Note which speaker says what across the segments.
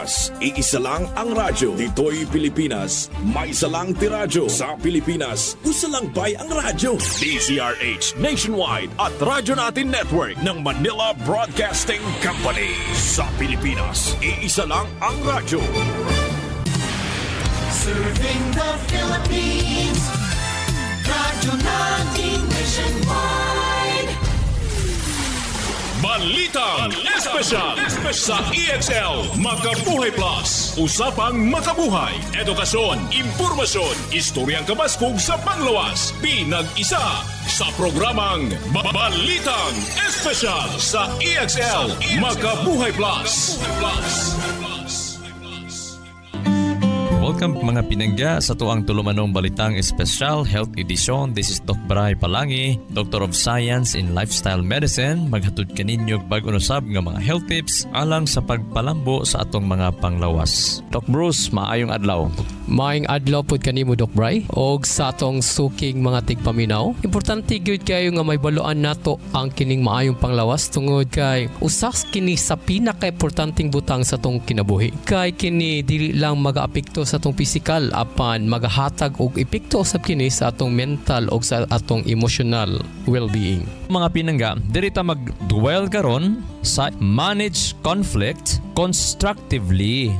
Speaker 1: Pilipinas, iisa lang ang radyo. Dito'y Pilipinas, may isa lang tiradyo. Sa Pilipinas, usa lang bay ang radyo. DZRH Nationwide at Radyo Natin Network ng Manila Broadcasting Company. Sa Pilipinas, iisa lang ang radyo.
Speaker 2: Serving the Philippines, Radyo Natin Nationwide. Balitang Espesyal sa EXL Makabuhay Plus. Usapang makabuhay, edukasyon, impormasyon, istoryang kabaskog sa panglawas. Pinag-isa sa programang Balitang Espesyal sa EXL Makabuhay Plus.
Speaker 3: Welcome mga pinangga sa tuang tulumanong Balitang Espesyal Health Edition. This is Doc Bray Palangi, Doctor of Science in Lifestyle Medicine. Maghatod kaninyo bag-unusab nga mga health tips alang sa pagpalambo sa atong mga panglawas. Doc Bruce, maayong adlaw.
Speaker 4: Maayong adlaw pod kanimo Doc Bray og sa atong suking mga tigpaminaw. Importante gyud kayo nga may baluan nato ang kining maayong panglawas tungod kay usas kini sa pinaka-importanteng butang sa atong kinabuhi. Kay kini dili lang magaapekto sa atong physical apan magahatag og epekto usab kini sa atong mental og sa atong emotional well-being.
Speaker 3: Mga pinangga, diri ta mag-dwell karon sa manage conflict constructively.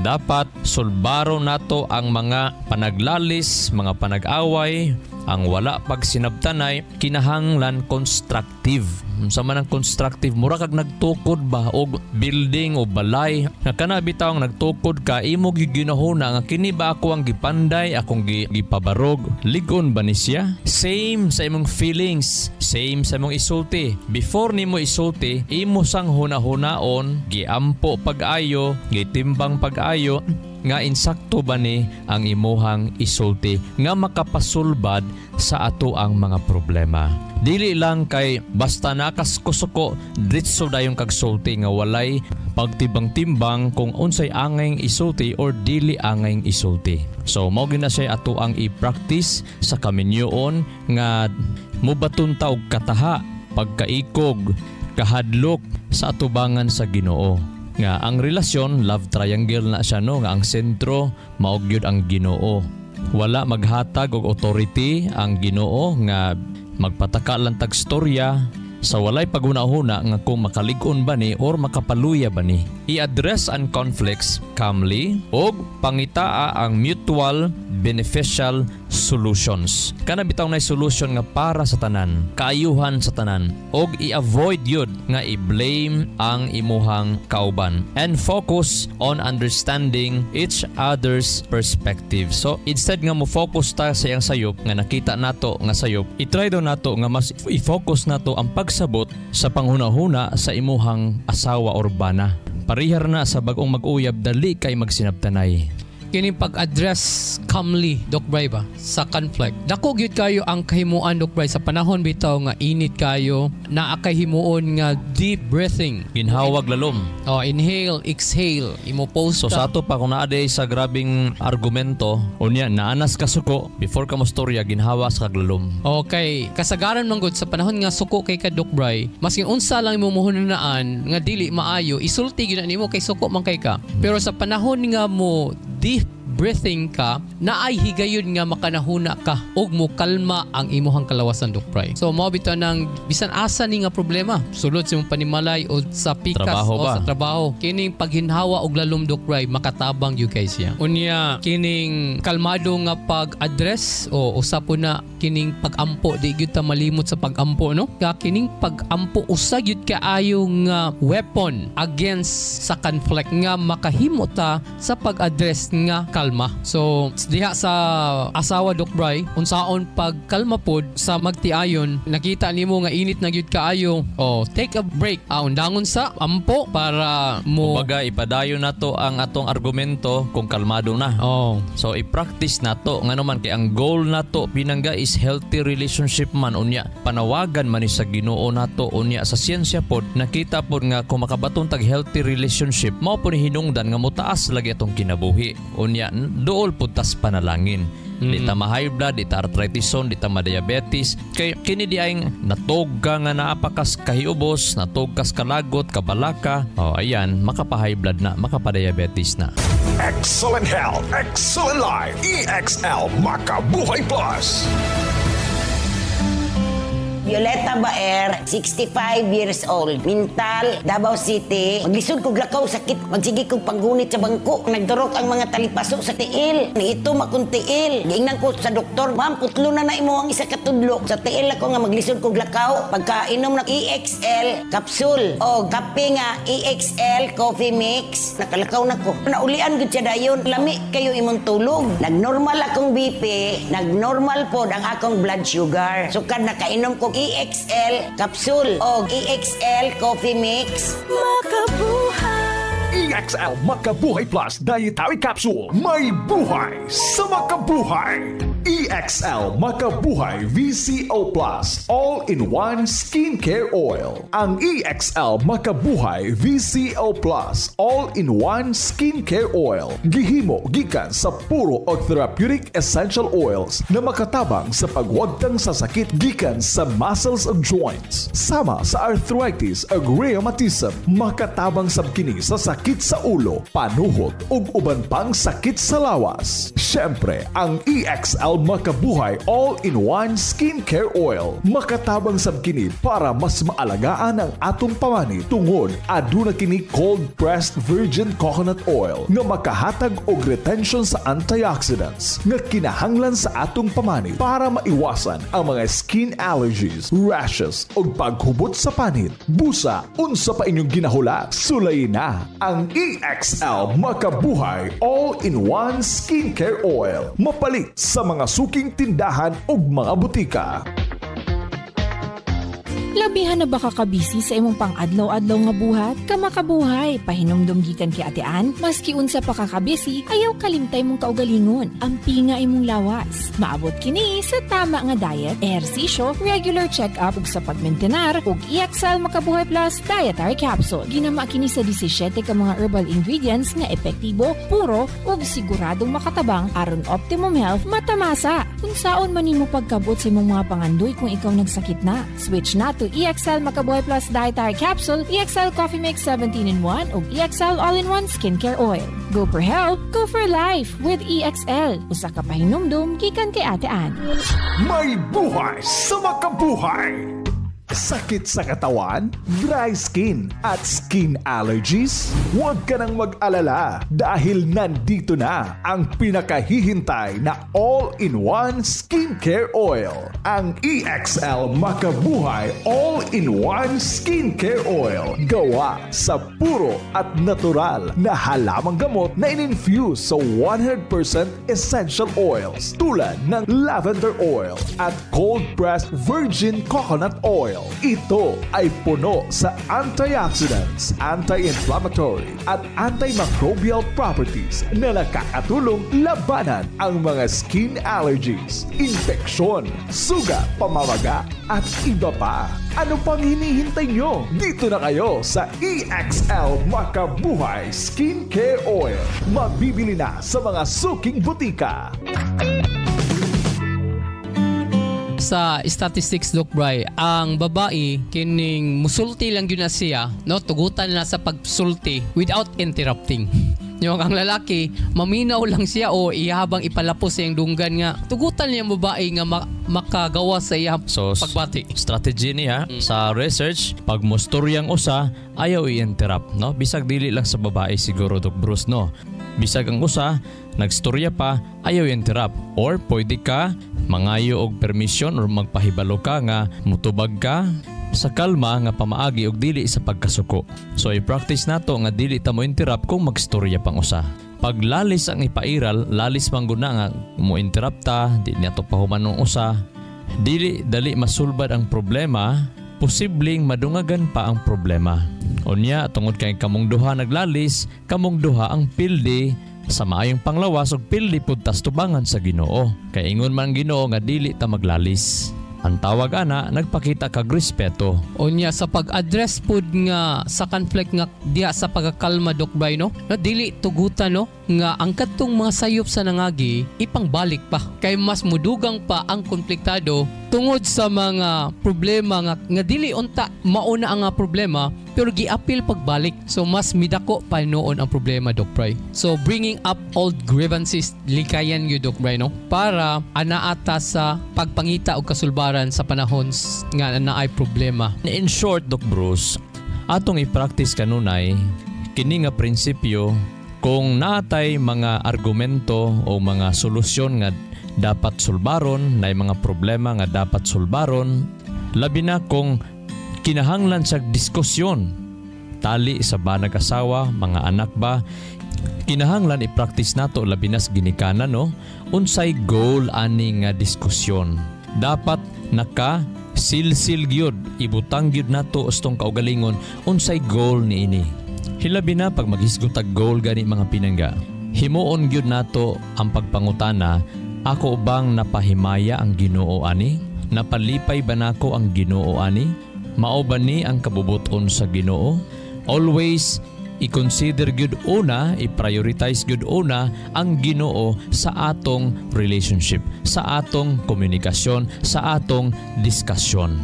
Speaker 3: Dapat sulbaro nato ang mga panaglalis, mga panag-away, ang wala pagsinabtanay, kinahanglan constructive. Sa manang constructive, mura kag nagtukod ba og building o balay, na kana bitawng nagtukod ka, imo giginahuna nga kini ba ako ang gipanday, akong gipabarog, ligon ba ni siya? Same sa imong feelings, same sa imong isulti. Before nimo isulti, imo sang huna-hunaon, giampo pag-ayo, gitimbang pag-ayo, nga insakto ba ni ang imuhang isulti nga makapasulbad sa ato ang mga problema. Dili lang kay basta nakaskusuko ditso dayon kag sulti nga walay pagtibang-timbang kung unsay angayng isulti or dili angayng isulti. So mao gina siya ato ang i-practice sa kaminyoon nga mubaton ta og kataha, pagkaikog, kahadlok sa atubangan sa Ginoo. Nga ang relasyon, love triangle na siya no, nga ang sentro maog gyud ang Ginoo. Wala maghatag og authority ang Ginoo nga magpataka lang tag storya sa walay paghuna-huna nga kung makalig-on ba ni or makapaluya ba ni. I-address ang conflicts calmly og pangitaa ang mutual beneficial solutions. Kana bitaw na solution nga para sa tanan, kaayuhan sa tanan, og i-avoid yun nga i-blame ang imuhang kauban and focus on understanding each other's perspective. So instead nga mo focus ta sa iyang sayop nga nakita nato nga sayop, i-try daw nato nga mas i-focus nato ang pagsabot sa panghuna-huna sa imuhang asawa or bana. Parihar na sa bagong mag-uyab, dali kay magsinabtanay.
Speaker 4: Kini pag-address calmly, Doc Bray ba, sa conflict. Dako gyud kayo ang kahimuan, Doc Bray, sa panahon bitaw nga init kayo, naa kay himuon nga deep breathing.
Speaker 3: Ginhawag lalom.
Speaker 4: Inhale, exhale, imo pause.
Speaker 3: So sa ato pa kung naaday sa grabing argumento, unya naanas ka suko, before ka mo storya, ginhawa sa kaglalom.
Speaker 4: Okay, kasagaran man gud sa panahon nga suko kay ka, Doc Bray, maski unsa lang imo muhunanaan nga dili maayo, isulti gyud nimo kay suko man kay ka. Pero sa panahon nga mo deep breathing ka, naay higayon nga makanahuna ka og mo kalma ang imuhang kalawasan, Doc Bray. So mao bitaw nang bisan asa ni nga problema sulod sa imong panimalay o sa pikas
Speaker 3: trabaho
Speaker 4: o sa trabaho, kining paghinhawa og lalom, Doc Bray, makatabang gyud kay siya. Unya kining kalmado nga pag-address o usa po na kining pag-ampo, di gyud ta malimot sa pag-ampo, no? Kining pag-ampo usa gyud kaayo nga weapon against sa conflict nga makahimo ta sa pag-address nga kalma. So diha sa asawa, Doc Bray, unsaon pagkalma pod sa magtiayon, nakita nimo nga init na gyud kaayo, take a break, undangon sa ampo para mo
Speaker 3: kumbaga ipadayon nato ang atong argumento kung kalmado na. So i-practice nato ngano man kay ang goal nato pinangga is healthy relationship man, unya panawagan man ni sa Ginoo nato, unya sa siyensya pod nakita pod nga kung makabaton tag healthy relationship mao pod hinungdan nga motaas lagi atong kinabuhi. Unya Unya duol putas panalangin. Di ta ma-high blood, di ta arthritison, di ta ma-diabetes. Kay kini di aing natugga nga naapakas kahiubos, natugkas kalagot, kabalaka. Ayan, makapa-high blood na, makapa-diabetes na.
Speaker 1: Excellent health, excellent life. EXL Makabuhay Plus.
Speaker 5: Violeta Baer, 65 years old. Mental, Davao City. Maglisod kog lakaw sakit. Magsige kog panggunit sa bangko. Nagdurok ang mga talipaso sa tiil. Ito makong tiil. Giingnan ko sa doktor, ma'am, putlo na imo ang isa katudlo. Sa tiil ako nga maglisod kog lakaw. Pagkainom ng EXL capsule o kape nga EXL coffee mix. Nakalakaw na ko. Naulian gud siya dayon. Lami kayo imong tulog. Nagnormal akong BP. Nagnormal pod ang akong blood sugar. Sukad nakainom ko EXL capsule o EXL coffee mix.
Speaker 1: Makabuhay! EXL Makabuhay Plus Dietary Capsule. May buhay sa makabuhay! EXL Makabuhay VCO Plus All-in-One Skincare Oil. Ang EXL Makabuhay VCO Plus All-in-One Skincare Oil gihimo gikan sa puro o therapeutic essential oils na makatabang sa pagwagtang sa sakit gikan sa muscles ug joints, sama sa arthritis ug rheumatism, makatabang sab kini sa sakit sa ulo, panuhot ug uban pang sakit sa lawas. Syempre, ang EXL Makabuhay All-in-One Skincare Oil makatabang sab kini para mas maalagaan ang atong pamani tungod aduna kini cold pressed virgin coconut oil nga makahatag og retention sa antioxidants nga kinahanglan sa atong pamani para maiwasan ang mga skin allergies, rashes ug paghubot sa panit. Busa, unsa pa inyong ginahula? Sulayin na ang EXL Makabuhay All-in-One Skincare Oil. Mapalit sa mga suking tindahan ug mga butika.
Speaker 6: Labihan na ba kakabisi sa imong pang-adlaw-adlaw nga buhat? Kamakabuhay, pahinomdom gikan kay Ate Ann, maski unsa pa kakabisi, ayaw kalimtay mong kaugalingon. Ampi nga imong lawas. Maabot kini sa tama nga diet, ehersisyo, regular check-up ug sa pagmentenar ug EXL Makabuhay Plus Dietary Capsule. Ginama kini sa 17 ka mga herbal ingredients nga epektibo, puro ug siguradong makatabang aron optimum health matamasa. Kung saon man nimo pagkabot sa imong mga pangandoy kung ikaw nagsakit na, switch na to EXL Makabuhay Plus Dietary Capsule, EXL Coffee Mix 17-in-1 ug EXL All-in-One Skincare Oil. Go for health, go for life with EXL. Usa ka pahinumdum gikan kay Ate Ann.
Speaker 1: May buhay sa makabuhay! Sakit sa katawan, dry skin at skin allergies? Huwag ka nang mag-alala dahil nandito na ang pinakahihintay na all-in-one skincare oil. Ang EXL Makabuhay All-in-One Skincare Oil. Gawa sa puro at natural na halamang gamot na in-infuse sa 100% essential oils tulad ng lavender oil at cold-pressed virgin coconut oil. Ito ay puno sa antioxidants, anti-inflammatory at antimicrobial properties na nakakatulong labanan ang mga skin allergies, infeksyon, suga, pamamaga at iba pa. Ano pang hinihintay nyo? Dito na kayo sa EXL Makabuhay Skincare Oil. Mabibili na sa mga suking butika.
Speaker 4: Sa statistics, Doc Bry, ang babae kining musulti lang yun na siya, no? Tugutan na sa pagsulti without interrupting. Yung ang lalaki, maminaw lang siya o ihabang ipalapos sa iyang dunggan nga. Tugutan niya ang babae nga makagawa sa iyang pagbati.
Speaker 3: Strategy niya sa research, pag mustoryang usa, ayaw i-interrupt, no? Bisag dili lang sa babae siguro, Doc Bruce, no? Bisag ang usa, nagstorya pa, ayaw i-interrupt. Or pwede ka mangayo og permission or magpahibalo ka nga mutubag ka sa kalma nga pamaagi og dili sa pagkasuko. So i-practice nato nga dili ta mo interrupt kung magstorya pang usa. Pag lalis ang ipairal, lalis man guna nga mo interrupt ta, di nato pahuman ng usa. Dili dali masulbad ang problema, posibleng madungagan pa ang problema. Unya tungod kay kamong duha naglalis, kamong duha ang pildi sa maayong panglawas ug pildi pud tas tubangan sa Ginoo. Kay ingon man Ginoo nga dili ta maglalis. Ang tawag ana, nagpakita kag respeto.
Speaker 4: Unya sa pag-address pud nga sa conflict nga diha sa pagkakalma Doc Bray, no? Na dili tugutan, no? Nga ang kadtong mga sayop sa nangagi ipangbalik pa. Kay mas mudugang pa ang konfliktado tungod sa mga problema nga dili unta mauna ang problema pero giapil pagbalik. So mas midako pa noon ang problema, Doc Bray. So bringing up old grievances likayan gyud, Doc Bray, no? Para anaata sa pagpangita og kasulbaran sa panahon nga naay problema.
Speaker 3: In short, Doc Bruce, atong i-practice kanunay kini nga prinsipyo kung natay mga argumento o mga solusyon nga dapat sulbaron, na mga problema nga dapat sulbaron, labi na kung kinahanglan sa diskusyon, tali sa banag asawa, mga anak ba, kinahanglan i-practice nato labi na sa ginikanan, no? Unsay goal ani nga diskusyon. Dapat naka silsil gyud, ibutang gyud nato ustong kaugalingon unsay goal niini. Hilabi na pag maghisgot og goal gani mga pinangga. Himuon gyud nato ang pagpangutana, ako bang napahimaya ang Ginoo ani? Napalipay ba nako ang Ginoo ani? Mao ba ni ang kabubuton sa Ginoo? Always i-consider gyud una, i-prioritize gyud una ang Ginoo sa atong relationship, sa atong komunikasyon, sa atong diskasyon.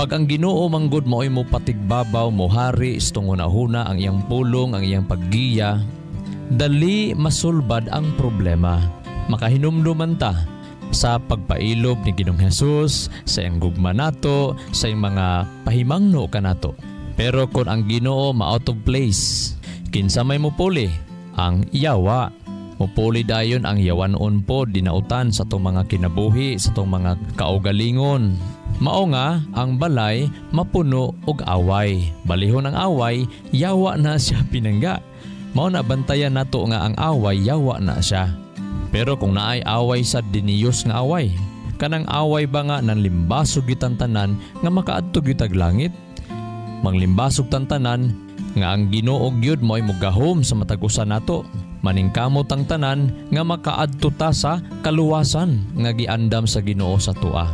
Speaker 3: Pag ang Ginoo manggod mo'y mo patigbabaw, mo hari, istong hunahuna ang iyang pulong, ang iyang paggiya, dali masulbad ang problema. Makahinumduman ta sa pagpailob ni Ginoong Hesus, sa iyang gugma nato, sa iyang mga pahimangno kanato. Pero kung ang Ginoo ma-out of place, kinsa may mupuli? Ang yawa. Mupuli dayon ang yawanon po dinautan sa itong mga kinabuhi, sa itong mga kaugalingon. Mao nga ang balay mapuno og away. Balihon ang away, yawa na siya pinangga. Mao na bantayan nato nga ang away, yawa na siya. Pero kung naay away sa diniyos nga away, kanang away ba nga nanlimbasog itang tanan nga makaadtog itag langit? Manglimbasog tantanan nga ang Ginoo gyud mo'y mugahom sa matag-usa nato. Maningkamot ang tanan nga makaadto ta sa kaluwasan nga giandam sa Ginoo sa tua.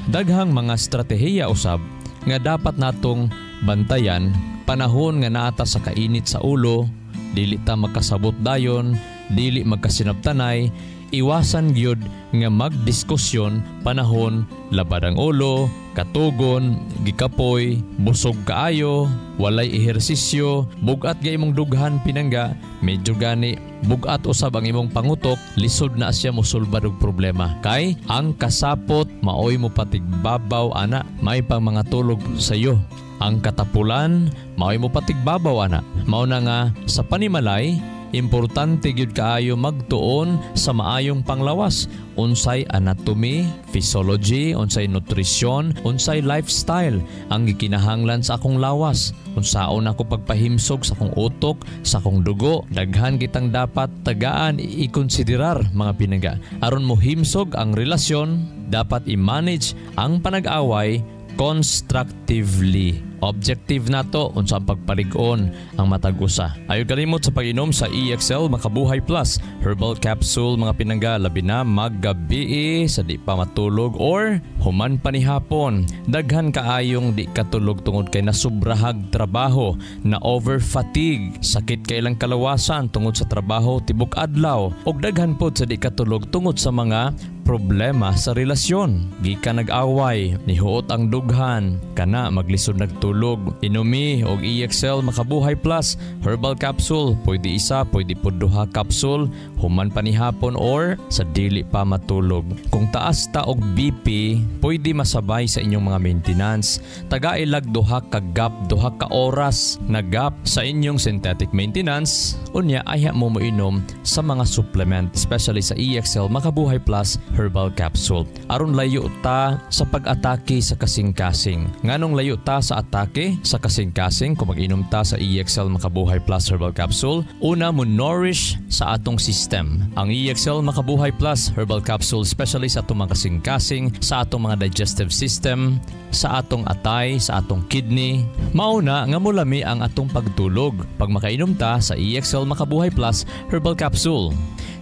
Speaker 3: Daghang mga estratehiya usab nga dapat natong bantayan panahon nga naata sa kainit sa ulo, dili ta makasabot dayon, dili magkasinabtanay, iwasan gyud nga magdiskusyon panahon labad ang ulo, katugon, gikapoy, busog kaayo, walay ehersisyo, bugat ga imong dughan pinangga, medyo gani bugat usab ang imong pangutok, lisod na siya mosulbad og problema. Kay ang kasapot maoy mo patigbabaw ana, may pang mga tulog sa iyo. Ang katapulan maoy mo patigbabaw ana. Mao na nga sa panimalay, importante gyud kaayo magtuon sa maayong panglawas. Unsay anatomy, physiology, unsay nutrisyon, unsay lifestyle ang gikinahanglan sa akong lawas. Unsaon ako pagpahimsog sa akong utok, sa akong dugo. Daghan kitang dapat tagaan i-konsiderar mga pinangga. Aron mo himsog ang relasyon, dapat i-manage ang panag-away constructively. Objective na to unsa ang pagpalig-on ang matag-usa. Ayaw kalimot sa pag-inom sa EXL Makabuhay Plus Herbal Capsule mga pinangga, labi na maggabi sa di pa matulog or human pa ni hapon. Daghan kaayong di katulog tungod kay nasubrahag trabaho, na over fatigue, sakit kay ilang kalawasan tungod sa trabaho tibok adlaw, og daghan pod sa di katulog tungod sa mga problema sa relasyon. Gikan nag-away, nihuot ang dughan, kana maglisod nagtulog. Inumi og EXL Makabuhay Plus Herbal Capsule, pwede isa, pwede po duha capsule, human pa ni hapon or sa dili pa matulog. Kung taas ta og BP, pwede masabay sa inyong mga maintenance. Tagailag duha ka gap, duha ka oras na gap sa inyong synthetic maintenance. Unya ayha mo moinom sa mga supplement, especially sa EXL Makabuhay Plus Herbal Capsule. Aron layo ta sa pag-atake sa kasing-kasing. Nganong layo ta sa atake sa kasing-kasing kung mag-inom ta sa EXL Makabuhay Plus Herbal Capsule? Una mo nourish sa atong system. Ang EXL Makabuhay Plus Herbal Capsule especially sa atong mga kasing-kasing, sa atong mga digestive system, sa atong atay, sa atong kidney. Mauna nga mulami ang atong pagtulog pag makainom ta sa EXL Makabuhay Plus Herbal Capsule.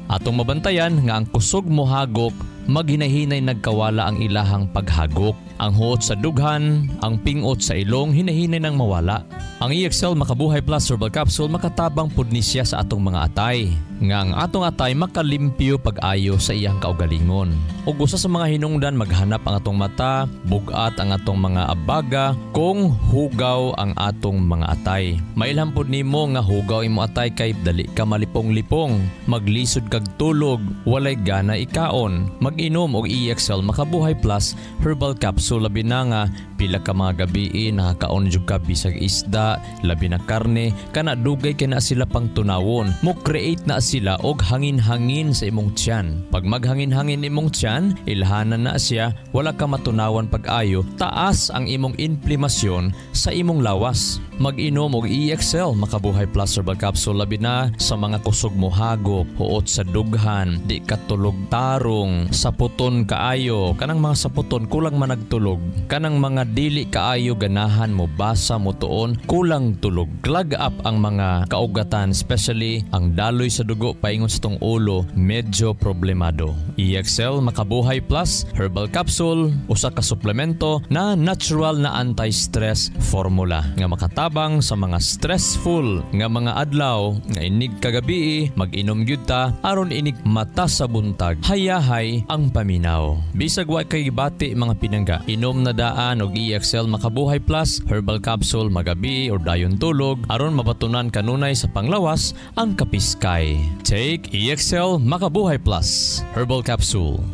Speaker 3: Atong mabantayan nga ang kusog mo hagok, maghinahinay nagkawala ang ilahang paghagok. ang huot sa dughan, ang pingot sa ilong hinahinay nang mawala. Ang EXL Makabuhay Plus Herbal Capsule makatabang pud ni siya sa atong mga atay, nga ang atong atay makalimpyo pag-ayo sa iyang kaugalingon. Ug usa sa mga hinungdan maghanap ang atong mata, bugat ang atong mga abaga kung hugaw ang atong mga atay. Mailham pud nimo nga hugaw imo atay kay dali ka malipong-lipong, maglisod kag tulog, walay gana ikaon. Mag-inom og EXL Makabuhay Plus Herbal Capsule labi na nga pila ka mga gabi nakakaon jud ka bisag isda, labi na karne, kana dugay kay na sila pang tunawon. Mo create na sila og hangin-hangin sa imong tiyan. Pag maghangin-hangin imong tiyan, ilhanan na siya, wala ka matunawan pag-ayo, taas ang imong inflamasyon sa imong lawas. Mag-inom og EXL Makabuhay Plus Herbal Capsule labi na sa mga kusog mo hagop, huot sa dughan, di katulog tarong, saputon kaayo, kanang mga saputon kulang managtulog, kanang mga dili kaayo ganahan mo basa mo tuon, kulang tulog, clog up ang mga kaugatan, especially ang daloy sa dugo paingon sa tong ulo, medyo problemado. EXL Makabuhay Plus Herbal Capsule, usa ka suplemento na natural na anti-stress formula nga makatabang sa mga stressful nga mga adlaw nga inig kagabi, mag-inom gyud ta aron inig mata sa buntag, hayahay ang paminaw. Bisag wa kay gibati mga pinangga, inom na daan og EXL Makabuhay Plus Herbal Capsule magabi or dayon tulog aron mabatunan kanunay sa panglawas ang kapiskay. Take EXL Makabuhay Plus Herbal Capsule.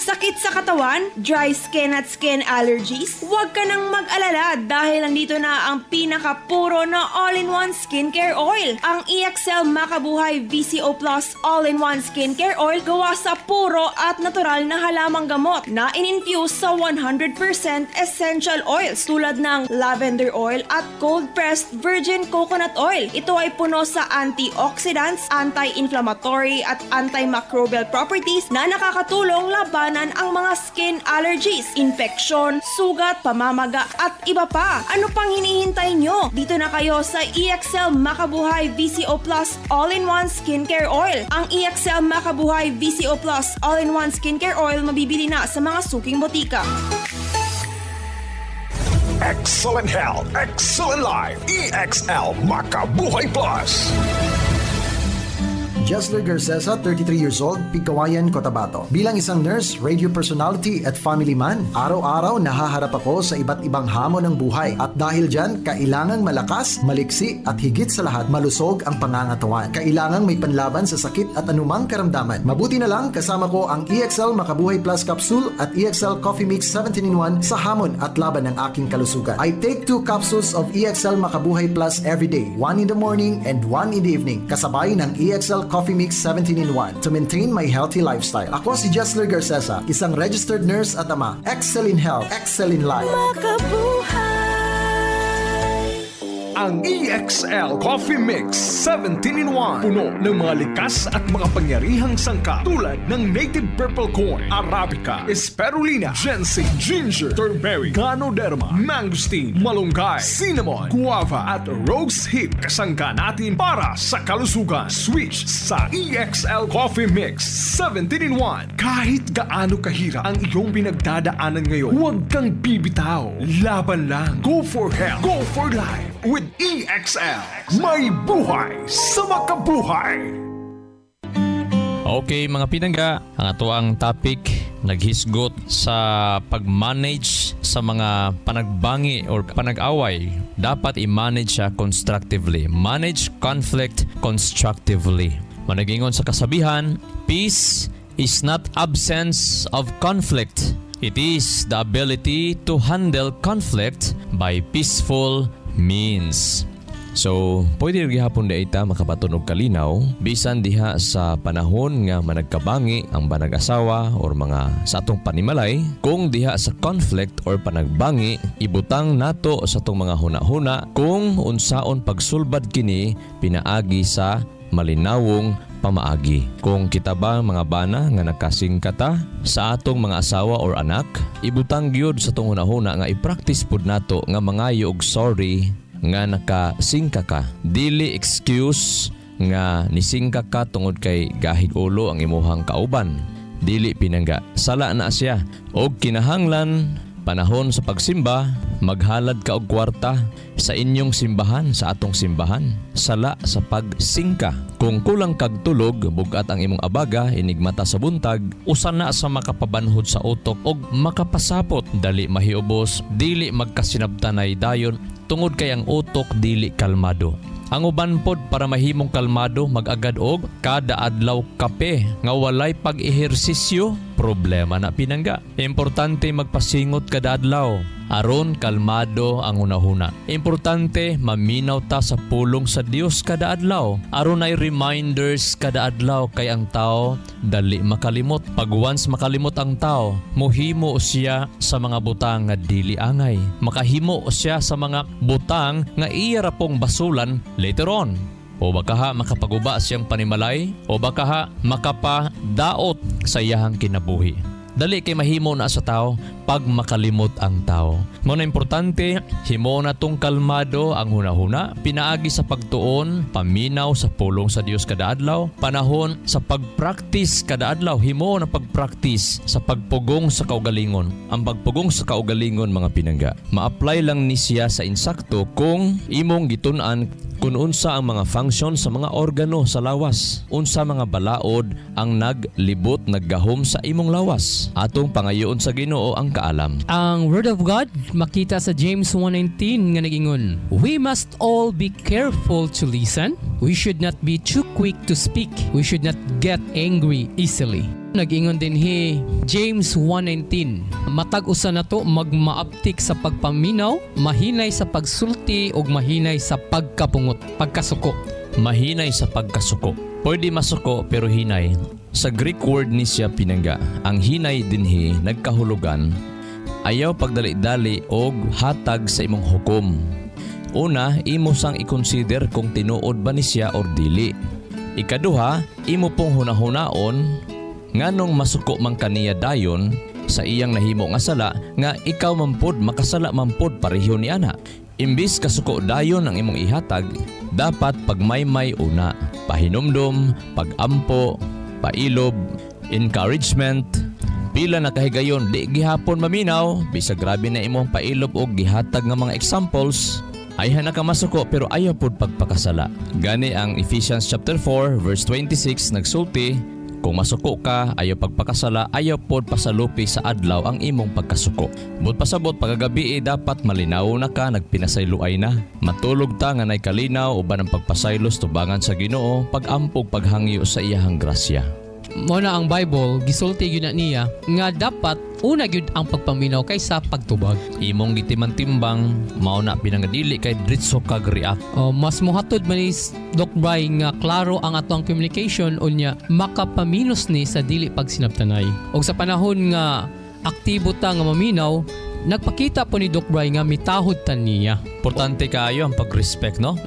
Speaker 7: Sakit sa katawan, dry skin at skin allergies? Huwag ka nang mag-alala dahil nandito na ang pinakapuro na all-in-one skincare oil. Ang EXL Makabuhay VCO Plus all-in-one skincare oil gawa sa puro at natural na halamang gamot na in-infuse sa 100% essential oils tulad ng lavender oil at cold-pressed virgin coconut oil. Ito ay puno sa antioxidants, anti-inflammatory at antimicrobial properties na nakakatulong laban ang mga skin allergies, infeksyon, sugat, pamamaga at iba pa. Ano pang hinihintay nyo? Dito na kayo sa EXL Makabuhay VCO Plus All-in-One Skincare Oil. Ang EXL Makabuhay VCO Plus All-in-One Skincare Oil mabibili na sa mga suking botika.
Speaker 2: Excellent health, excellent life. EXL Makabuhay Plus.
Speaker 8: Jesler Garcesa, 33 years old, Pigkawayan, Cotabato. Bilang isang nurse, radio personality at family man, araw-araw nahaharap ako sa iba't ibang hamon ng buhay. At dahil dyan, kailangang malakas, maliksi at higit sa lahat, malusog ang pangangatawan. Kailangang may panlaban sa sakit at anumang karamdaman. Mabuti na lang kasama ko ang EXL Makabuhay Plus Capsule at EXL Coffee Mix 17-in-1 sa hamon at laban ng aking kalusugan. I take 2 capsules of EXL Makabuhay Plus every day, 1 in the morning and 1 in the evening, kasabay ng EXL Coffee Mix 17-in-1 to maintain my healthy lifestyle. Ako si Jesler Garcesa, isang registered nurse at ama. Excel in health, excel in life.
Speaker 2: Ang EXL Coffee Mix 17-in-1. Puno ng mga likas at mga pangyarihang sangkap tulad ng native purple corn, arabica, spirulina, ginseng, ginger, turmeric, ganoderma, mangosteen, malunggay, cinnamon, guava at rose hip. Kasangka natin para sa kalusugan. Switch sa EXL Coffee Mix 17-in-1. Kahit gaano kahirap ang iyong pinagdadaanan ngayon, huwag kang bibitaw. Laban lang. Go for health. Go for life. With EXL, may buhay sa makabuhay.
Speaker 3: Okay mga pinangga, ang ato ang topic naghisgot sa pag-manage sa mga panagbangi or panag-away. Dapat i-manage siya constructively. Manage conflict constructively. Managingon sa kasabihan, peace is not absence of conflict. It is the ability to handle conflict by peaceful means. So, pwede rin hapon da ita makapatunog kalinaw bisan diha sa panahon nga managkabangi ang banag-asawa or mga sa atong panimalay. Kung diha sa conflict or panagbangi, ibutang nato sa atong mga huna-huna kung unsaon pagsulbad kini pinaagi sa malinawong pamaagi. Kung kita ba mga bana nga nakasingkata sa atong mga asawa or anak, ibutang gyud sa atong huna-huna nga i-practice pud nato nga mangayo og sorry nga nakasingka ka. Dili excuse nga nisingka ka tungod kay gahig ulo ang imuhang kauban. dili pinangga. Sala na siya. Og kinahanglan panahon sa pagsimba, maghalad ka og kwarta sa inyong simbahan, sa atong simbahan. Sala sa pagsingka. Kung kulang kag tulog, bugat ang imong abaga, inigmata sa buntag, usa na sa makapabanhod sa utok og makapasapot. Dali mahiubos, dili magkasinabtanay dayon, tungod kay ang utok dili kalmado. Ang uban pod para mahimong kalmado, mag-agad og kada adlaw kape nga walay pag-ehersisyo, problema na pinangga. Importante magpasingot kada adlaw aron kalmado ang hunahuna. Importante maminaw ta sa pulong sa Dios kada adlaw aron ay reminders kada adlaw, kay ang tao dali makalimot. Pag once makalimot ang tao, mohimo siya sa mga butang nga dili angay. Makahimo siya sa mga butang nga iya ra pong basulan later on. O baka ha makapaguba siyang panimalay, o baka ha makapadaot sa iyahang kinabuhi. Dali kay mahimo na sa tao pag makalimot ang tao. Mo na importante, himo na tong kalmado ang hunahuna, pinaagi sa pagtuon, paminaw sa pulong sa Dios kada adlaw, panahon sa pagpractice kada adlaw, himo na pagpractice sa pagpugong sa kaugalingon. Ang pagpugong sa kaugalingon, mga pinangga, ma-apply lang ni siya sa insakto kung imong gitun-an kung unsa ang mga function sa mga organo sa lawas, unsa mga balaod ang naglibot naggahom sa imong lawas. Atong pangayoon sa Ginoo ang kaalam.
Speaker 4: Ang Word of God makita sa James 1:19 nga nagingon, we must all be careful to listen. We should not be too quick to speak. We should not get angry easily. Nag-ingon din James 1:19, matag usa na to magmaaptik sa pagpaminaw, mahinay sa pagsulti ug mahinay sa pagkasuko.
Speaker 3: Mahinay sa pagkasuko. Pwede masuko pero hinay. Sa Greek word ni siya pinangga, ang hinay dinhi nagkahulugan, ayaw pagdali-dali og hatag sa imong hukom. Una, imo sang i-consider kung tinuod ba ni siya or dili. Ikaduha, imo pong hunahunaon nganong masuko man kaniya dayon sa iyang nahimo nga sala nga ikaw mampod makasala mampod pareho ni ana. Imbis kasuko dayon ang imong ihatag, dapat pagmaymay una, pahinumdom, pagampo, pailob, encouragement. Pila na kahigayon di gihapon maminaw, bisag grabe na imong pailob og gihatag nga mga examples, ay hana ka masuko pero ayaw pod pagpakasala. Gani ang Ephesians chapter 4 verse 26 nagsulti, kung masuko ka, ayaw pagpakasala, ayaw pod pasalupi sa adlaw ang imong pagkasuko. But pasabot pagagabi dapat malinaw na ka, nagpinasayloay na. Matulog ta nga nay kalinaw uban ang pagpasaylos tubangan sa Ginoo, pag-ampog paghangyo sa iyahang grasya.
Speaker 4: Muna ang Bible, gisulti yun na niya nga dapat una gyud ang pagpaminaw kaysa pagtubag.
Speaker 3: Imong gitiman-timbang, mao na pinangadili kay diretso kag react.
Speaker 4: Mas muhatod man is Doc Bry nga klaro ang atong communication unya makapaminos ni sa dili pagsinabtanay. Og sa panahon nga aktibo ta nga maminaw, nagpakita po ni Doc Bry nga mitahod ta niya.
Speaker 3: Importante kaayo ang pag-respect, no?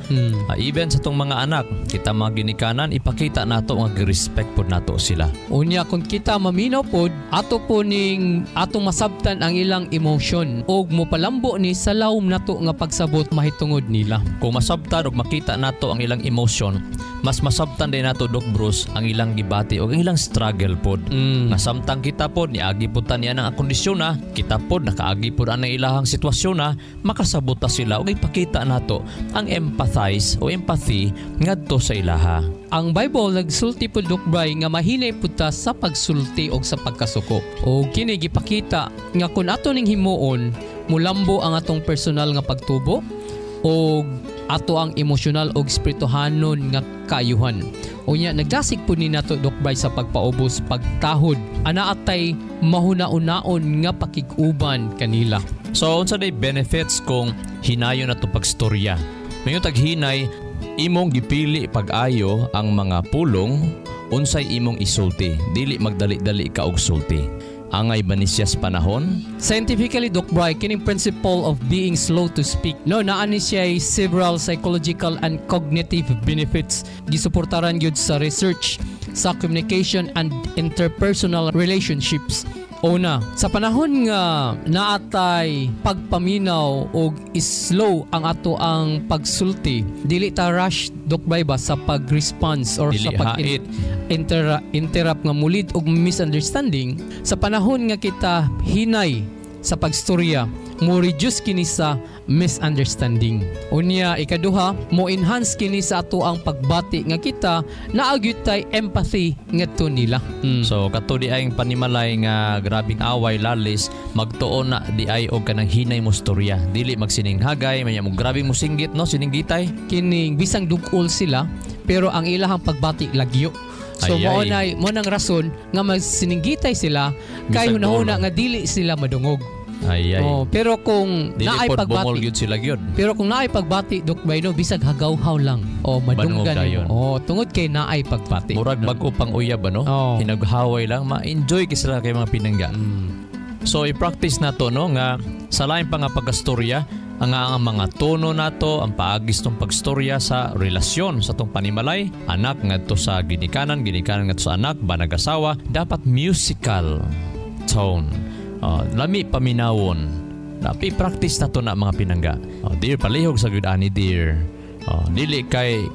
Speaker 3: Even sa tong mga anak, kita mga ginikanan, ipakita nato nga gi-respect po nato sila.
Speaker 4: Unya kung kita maminaw pod, ato po ning atong masabtan ang ilang emotion og mopalambo ni sa lawom nato nga pagsabot mahitungod nila.
Speaker 3: Kung masabtan og makita nato ang ilang emotion, mas masabtan din nato, Doc Bruce, ang ilang gibati og ang ilang struggle pod. Nga samtang kita pod niagi pod ta niya ang kondisyon na, kita pod nakaagi pod ang ilahang sitwasyon na, makasabot ta sila og ipakita nato ang empathize o empathy ngadto sa ilaha.
Speaker 4: Ang Bible nagsulti po, Doc Bry, nga mahinay po ta sa pagsulti o sa pagkasuko. O kini gipakita nga kung ato ning himuon, mulambo ang atong personal nga pagtubo o ato ang emosyonal o espirituhanon nga kaayuhan. O nya nagdasig po ni nato, Doc Bry, sa pagpaubos, pagtahod, ana atay mahuna-unaon nga pakiguban kanila.
Speaker 3: So unsa day benefits kung hinayo na to pagstorya? Mayon taghinay, imong gipili pag-ayo ang mga pulong unsay imong isulti, dili magdali-dali ka og sulti. Angay ba ni siya sa panahon?
Speaker 4: Scientifically, Doc Bry, kining principle of being slow to speak, no, naa ni siya several psychological and cognitive benefits gisuportaran gyud sa research sa communication and interpersonal relationships Una, sa panahon nga naatay pagpaminaw o slow ang ato ang pagsulti, dili ta rush dokbay ba sa pag-response or
Speaker 3: Dili
Speaker 4: sa pag-interrupt nga mulid og misunderstanding. Sa panahon nga kita hinay sa pagstorya, mo reduce kini sa misunderstanding. Unya, ikaduha, mo enhance kini sa ato ang pagbati nga kita naagyutay empathy ngadto nila.
Speaker 3: So kato di ay panimalay nga grabing away lalis, magtuon na di ay og kanang hinay mo storya, dili magsininghagay manya mo grabing musinggit no, sininggitay
Speaker 4: Kining bisang dugol sila pero ang ilahang pagbati lagyo. So mo nang rason nga magsininggitay sila kay hunahuna nga dili sila madungog. Pero kung naay pagbati
Speaker 3: sila gyud.
Speaker 4: Pero kung naay pagbati dokbay no, bisag hagawhaw lang o madunggan mo. Tungod kay naay pagbati.
Speaker 3: Murag bag-o pang uyab ano. Hinaghaway lang, ma-enjoy kay sila kay mga pinangga. So i-practice nato no nga sa lain pa nga pagkastorya ang mga tono nato, ang paagis tong pagstorya sa relasyon sa tong panimalay, anak ngadto sa ginikanan ngadto sa anak, banag-asawa, dapat musical tone. Lami paminawon. Dapat i-practice nato na mga pinangga. Dear, palihog sa good ani dear. Dili kay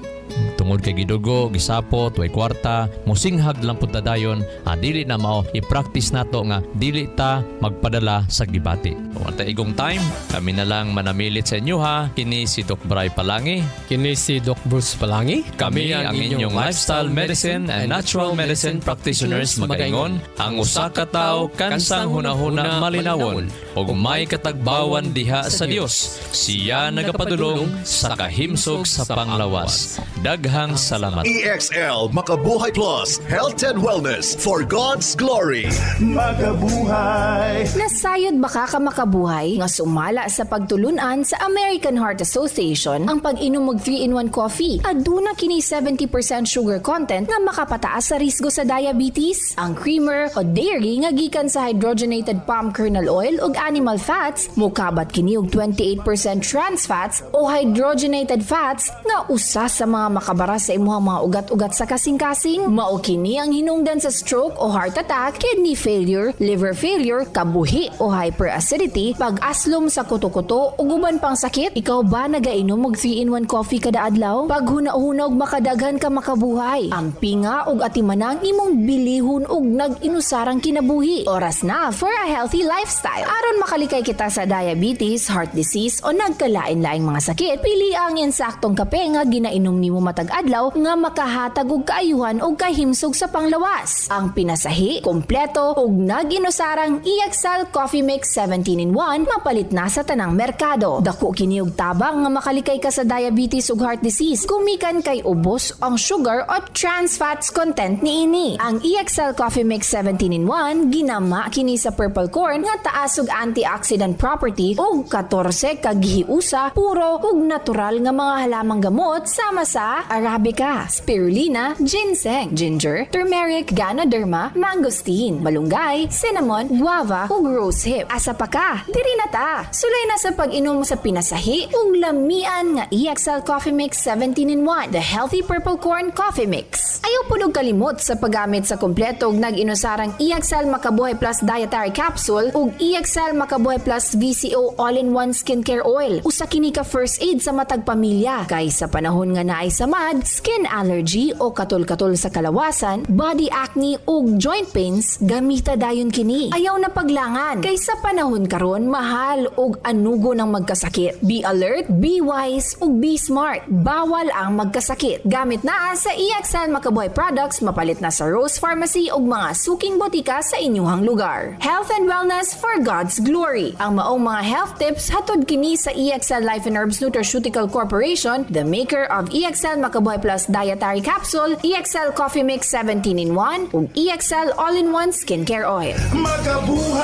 Speaker 3: tungod kay gidugo, gisapot, way kwarta, musinghag lang punta dayon, dili na mao i-practice nato nga dili ta magpadala sa gibati. At igong time, kami na lang manamilit sa inyo ha. Kini si Doc Bray Palangi.
Speaker 4: Kini si Doc Bruce Palangi.
Speaker 3: Kami ang inyong lifestyle medicine and natural medicine practitioners magaingon. Ang usa ka tawo kansang hunahuna malinawon ug may katagbawan diha sa Dios. Siya nagapadulong sa kahimsog sa panglawas. Daghang salamat.
Speaker 1: EXL Makabuhay Plus, Health and Wellness for God's Glory. Makabuhay.
Speaker 6: Nasayod ba ka makabuhay nga sumala sa pagtulunan sa American Heart Association ang pag-inom og 3-in-1 coffee? Aduna kini 70% sugar content nga makapataas sa risgo sa diabetes. Ang creamer o dairy nga gikan sa hydrogenated palm kernel oil ug animal fats mokabat kini og 28% trans fats o hydrogenated fats nga usa sa mga makabara sa imuhang mga ugat-ugat sa kasing-kasing. Mao kini ang hinungdan sa stroke o heart attack, kidney failure, liver failure, kabuhi o hyperacidity, pag-aslom sa kuto-kuto ug uban pang sakit. Ikaw ba nagainom og 3-in-1 coffee kada adlaw? Pag huna-hunog makadaghan ka makabuhay. Ampinga ug atimanang imong bilihon ug nag-inusarang kinabuhi. Oras na for a healthy lifestyle. Aron makalikay kita sa diabetes, heart disease o nagkalain-laing mga sakit, pili ang insaktong kape nga ginainom nimo matag adlaw nga makahatag og kaayuhan og kahimsog sa panglawas. Ang pinasahi, kompleto ug nag-inusarang EXL Coffee Mix 17-in-1 mapalit na sa tanang merkado. Dako kini og tabang nga makalikay ka sa diabetes ug heart disease kumikan kay ubos ang sugar o trans fats content niini. Ang EXL Coffee Mix 17-in-1 ginama kini sa purple corn nga taas og antioxidant property ug 14 ka gihiusa puro ug natural nga mga halamang gamot sama sa Arabica, spirulina, ginseng, ginger, turmeric, ganoderma, mangosteen, malunggay, cinnamon, guava ug rosehip. Asa pa ka? Diri na ta. Sulay na sa pag-inom sa pinasahi ug lamian nga EXL Coffee Mix 17-in-1, the healthy purple corn coffee mix. Ayaw punog kalimot sa paggamit sa kompleto ug nag-inusarang EXL Makabuhay Plus Dietary Capsule ug EXL Makabuhay Plus VCO All-in-One Skincare Oil. Usa kini ka first aid sa matag pamilya kay sa panahon nga naay samad, skin allergy o katol-katol sa kalawasan, body acne ug joint pains, gamita dayon kini. Ayaw na paglangan kay sa panahon karon mahal ug anugo ng magkasakit. Be alert, be wise ug be smart. Bawal ang magkasakit. Gamit na sa EXL Makabuhay products mapalit na sa Rose Pharmacy ug mga suking botika sa inyuhang lugar. Health and wellness for God's glory. Ang maong mga health tips hatod kini sa EXL Life and Herbs Nutraceutical Corporation, the maker of EXL Makabuhay Plus Dietary Capsule, EXL Coffee Mix 17-in-1 ug EXL All-in-One Skincare Oil.
Speaker 1: Makabuhay!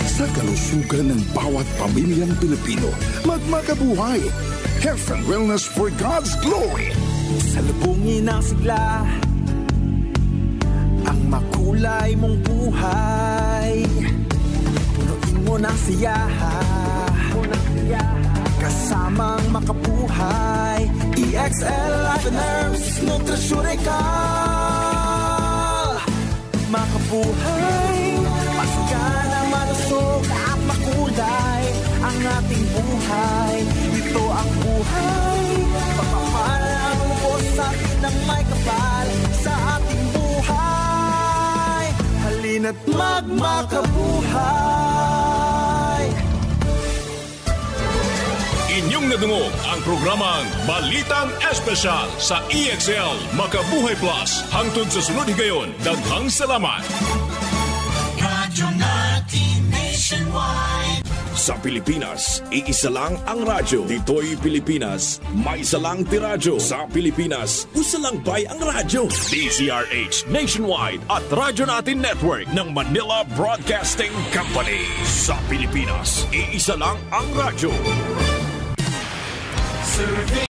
Speaker 1: Sa kalusugan ng bawat pamilyang Pilipino, magmakabuhay! Health and wellness for God's glory!
Speaker 9: Salubungin ang sigla, ang makulay mong buhay, punuin mo ng siyahan, kasamang makabuhay. EXL Life and Herbs Nutraceutical makabuhay. Masigana, malusog at makulay ang ating buhay. Ito ang buhay, pagmamahal ang lubos sa atin ng may kapal sa ating buhay. Halina't magmakabuhay.
Speaker 1: Inyong nadungog ang programang Balitang Espesyal sa EXL Makabuhay Plus. Hangtod sa sunod higayon, daghang salamat.
Speaker 10: Radyo natin nationwide.
Speaker 1: Sa Pilipinas, iisa lang ang radyo. Dito'y Pilipinas, may isa lang tiradyo. Sa Pilipinas, usa lang bay ang radyo. DZRH Nationwide at Radyo Natin Network ng Manila Broadcasting Company. Sa Pilipinas, iisa lang ang radyo.